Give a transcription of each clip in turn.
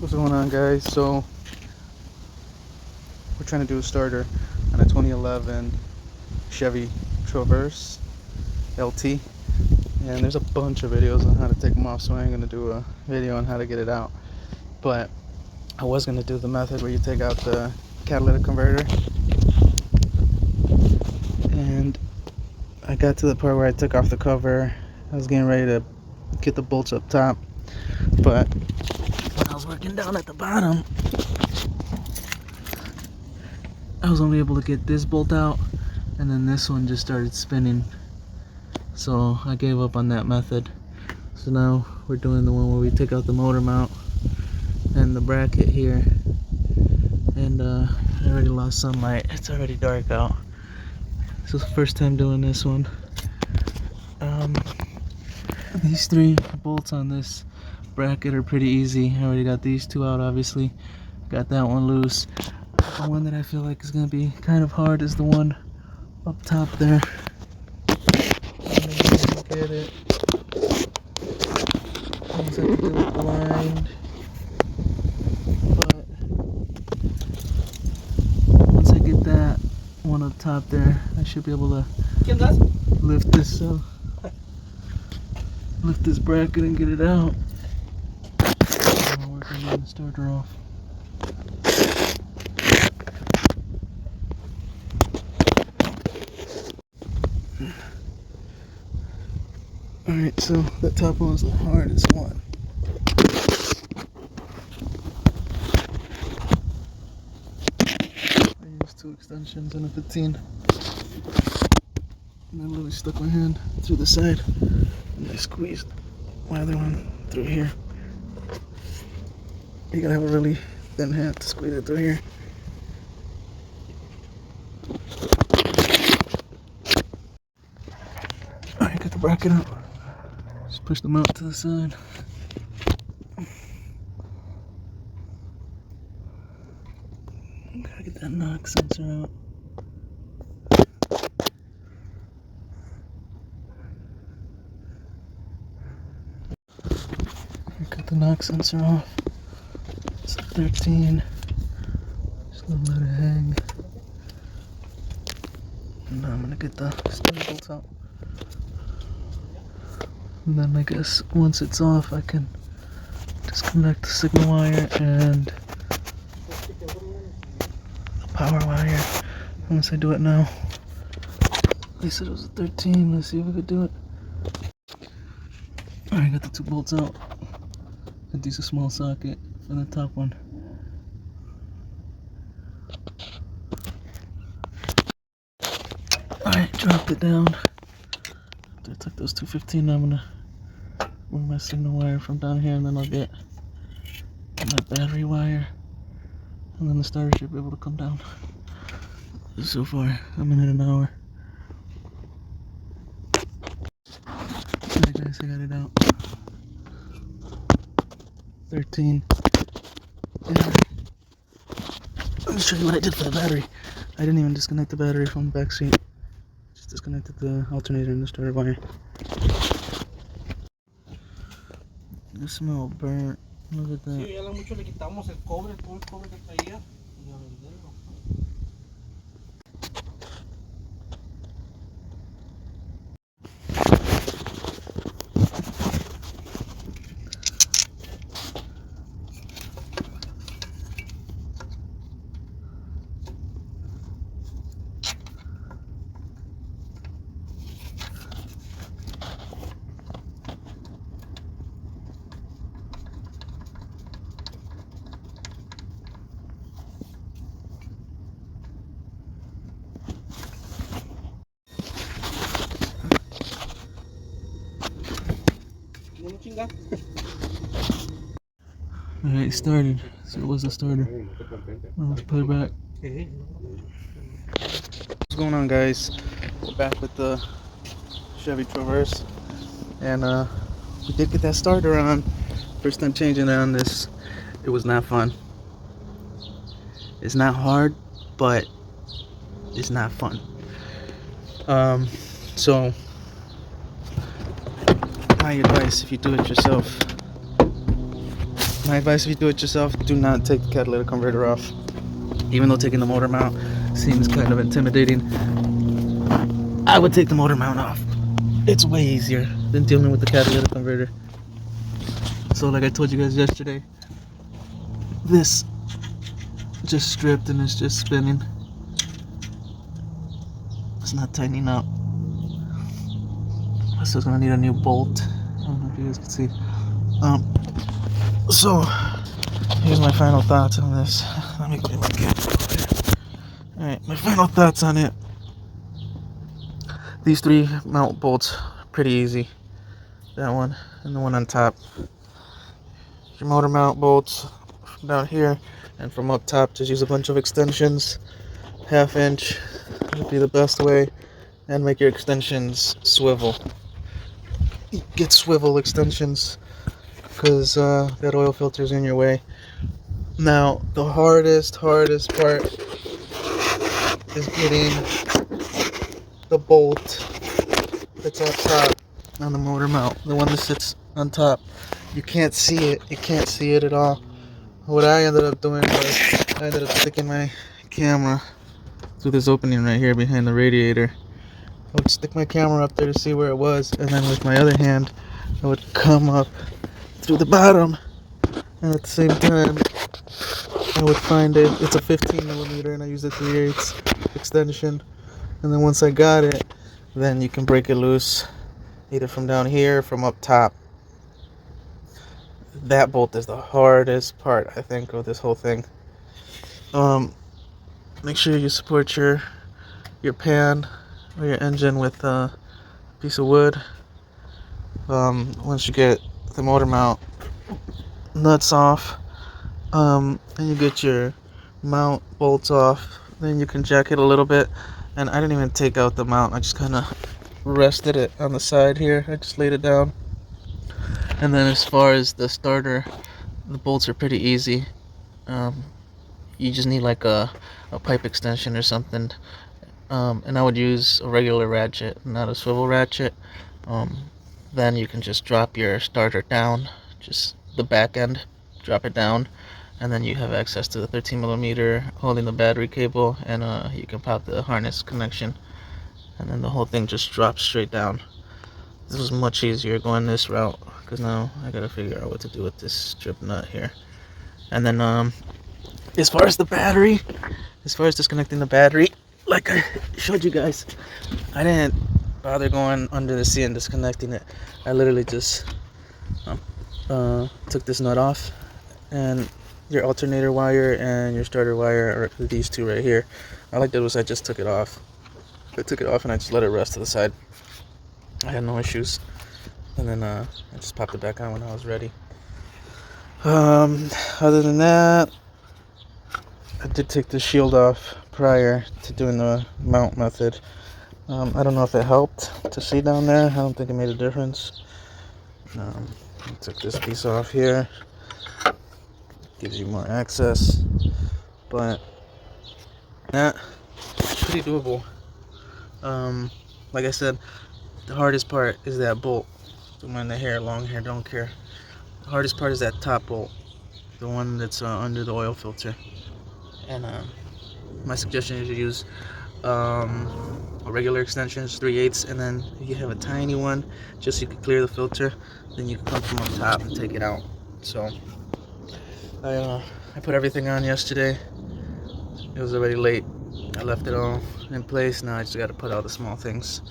What's going on, guys? So we're trying to do a starter on a 2011 Chevy Traverse LT, and there's a bunch of videos on how to take them off, so I ain't gonna do a video on how to get it out. But I was gonna do the method where you take out the catalytic converter, and I got to the part where I took off the cover. I was getting ready to get the bolts up top, but when I was working down at the bottom, I was only able to get this bolt out, and then this one just started spinning, so I gave up on that method. So now we're doing the one where we take out the motor mount and the bracket here. And I already lost sunlight, it's already dark out. This is the first time doing this one. These three bolts on this bracket are pretty easy. I already got these two out, obviously. Got that one loose. The one that I feel like is going to be kind of hard is the one up top there. Get it. I just have to do it blind. But once I get that one up top there, I should be able to lift this bracket and get it out. I'm working on the starter off. Alright, so that top one was the hardest one. I used 2 extensions and a 15. And I literally stuck my hand through the side and I squeezed my other one through here. You gotta have a really thin hand to squeeze it through here. Alright, got the bracket out. Just push them out to the side. Gotta get that knock sensor out. Cut the knock sensor off. It's a 13. Just gonna let it hang. And now I'm gonna get the spring bolts out. And then I guess once it's off, I can disconnect the signal wire and the power wire. Unless I do it now. They said it was a 13. Let's see if we could do it. Alright, got the 2 bolts out. I'd use a small socket for the top one. Alright, dropped it down. After I took those 215, I'm gonna move my signal wire from down here, and then I'll get my battery wire, and then the starter should be able to come down. So far, I'm in an hour. Alright guys, I got it out. 13. Yeah. Let me show you what I did for the battery. I didn't even disconnect the battery from the back seat. Just disconnected the alternator and the starter wire. It smells burnt. Look at that. Alright, started. So it was the starter. Now let's put it back. What's going on, guys? We're back with the Chevy Traverse, and we did get that starter on. First time changing it on this. It was not fun. It's not hard, but it's not fun. So my advice, if you do it yourself, My advice if you do it yourself, do not take the catalytic converter off. Even though taking the motor mount seems kind of intimidating, I would take the motor mount off. It's way easier than dealing with the catalytic converter. So like I told you guys yesterday, this just stripped and it's just spinning. It's not tightening up. So it's gonna need a new bolt. I don't know if you guys can see. So here's my final thoughts on this. Let me go get my camera. Alright, my final thoughts on it. These 3 mount bolts, pretty easy. That one and the one on top. Your motor mount bolts from down here and from up top, just use a bunch of extensions. 1/2 inch would be the best way, and make your extensions swivel. Get swivel extensions because that oil filter is in your way. Now the hardest part is getting the bolt that's up top on the motor mount, the one that sits on top. You can't see it. You can't see it at all. What I ended up doing was I ended up sticking my camera through this opening right here behind the radiator. I would stick my camera up there to see where it was, and then with my other hand I would come up through the bottom, and at the same time I would find it. It's a 15mm and I use a 3/8 extension, and then once I got it, then you can break it loose either from down here or from up top. That bolt is the hardest part, I think, of this whole thing. Make sure you support your pan or your engine with a piece of wood. Once you get the motor mount nuts off, and you get your mount bolts off, then you can jack it a little bit. And I didn't even take out the mount, I just kind of rested it on the side here. I just laid it down. And then as far as the starter, the bolts are pretty easy. You just need like a pipe extension or something. And I would use a regular ratchet, not a swivel ratchet. Then you can just drop your starter down, just the back end, drop it down, and then you have access to the 13mm holding the battery cable, and you can pop the harness connection, and then the whole thing just drops straight down. This was much easier going this route, because now I gotta figure out what to do with this strip nut here. And then as far as the battery, as far as disconnecting the battery, like I showed you guys, I didn't bother going under the seat and disconnecting it. I literally just took this nut off, and your alternator wire and your starter wire are these 2 right here. All I did was I just took it off. I took it off and I just let it rest to the side. I had no issues. And then I just popped it back on when I was ready. Other than that, I did take the shield off prior to doing the mount method. I don't know if it helped to see down there. I don't think it made a difference. I took this piece off here. Gives you more access, but that pretty doable. Like I said, the hardest part is that bolt. Don't mind the hair, long hair, don't care. The hardest part is that top bolt, the one that's under the oil filter. And my suggestion is to use a regular extension, 3/8, and then if you have a tiny one, just so you can clear the filter, then you can come from up top and take it out. So I put everything on yesterday. It was already late. I left it all in place. Now I just got to put all the small things.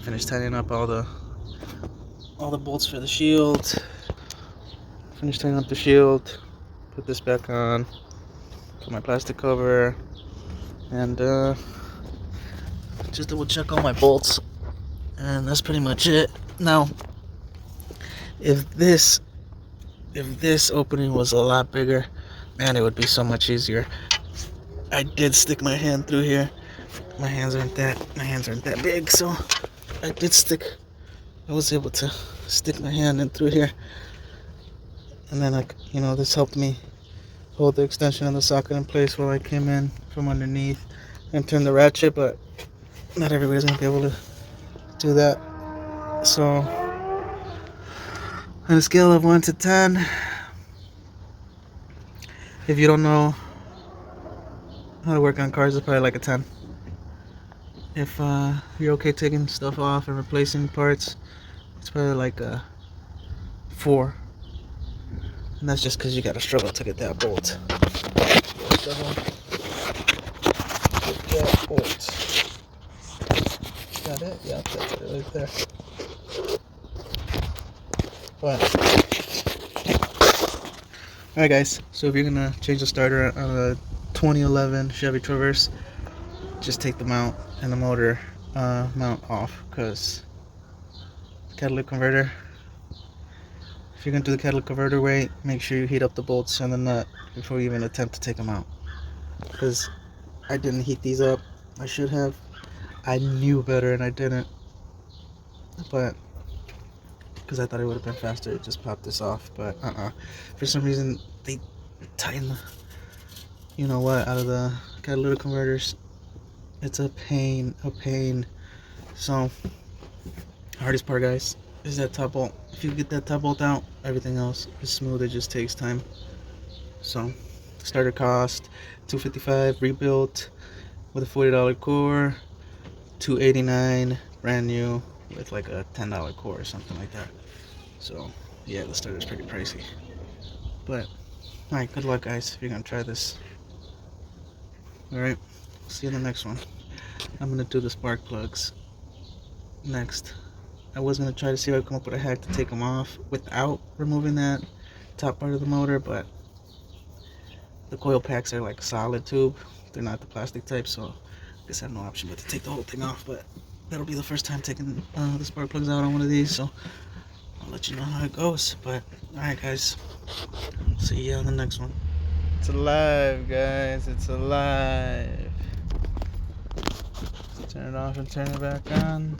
Finish tightening up all the bolts for the shield. Finish tightening up the shield. Put this back on. Put my plastic cover, and just double check all my bolts. And that's pretty much it. Now, if this opening was a lot bigger, man, it would be so much easier. I did stick my hand through here. My hands aren't that big, so I was able to stick my hand in through here. And then this helped me hold the extension of the socket in place while I came in from underneath and turned the ratchet, but not everybody's gonna be able to do that. So on a scale of 1 to 10, If you don't know how to work on cars, it's probably like a 10. If you're okay taking stuff off and replacing parts, it's probably like a 4. And that's just because you gotta struggle to get that bolt. Get that bolt. Got it? Yeah, that's it right there. But alright guys, so if you're gonna change the starter on a 2011 Chevy Traverse, just take the mount and the motor mount off, because catalytic converter, if you're gonna do the catalytic converter way, make sure you heat up the bolts and the nut before you even attempt to take them out, because I didn't heat these up. I should have. I knew better and I didn't, but because I thought it would have been faster, it just popped this off. But for some reason they tighten the you know what out of the catalytic converters. It's a pain. So hardest part, guys, is that top bolt. If you get that top bolt out, everything else is smooth. It just takes time. So starter cost $255 rebuilt with a $40 core, $289 brand new with like a $10 core or something like that. So yeah, the starter's pretty pricey. But alright, good luck guys if you're gonna try this. Alright, see you in the next one. I'm gonna do the spark plugs next. I was gonna try to see if I could come up with a hack to take them off without removing that top part of the motor, but the coil packs are like solid tube. They're not the plastic type, so I guess I have no option but to take the whole thing off. But that'll be the first time taking the spark plugs out on one of these, so I'll let you know how it goes. But alright guys, see you on the next one. It's alive, guys. It's alive. Let's turn it off and turn it back on.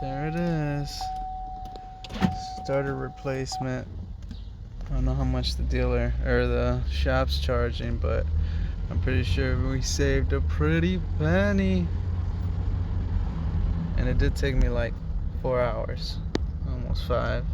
There it is. Starter replacement. I don't know how much the dealer or the shop's charging, but I'm pretty sure we saved a pretty penny. And it did take me like 4 hours, almost 5.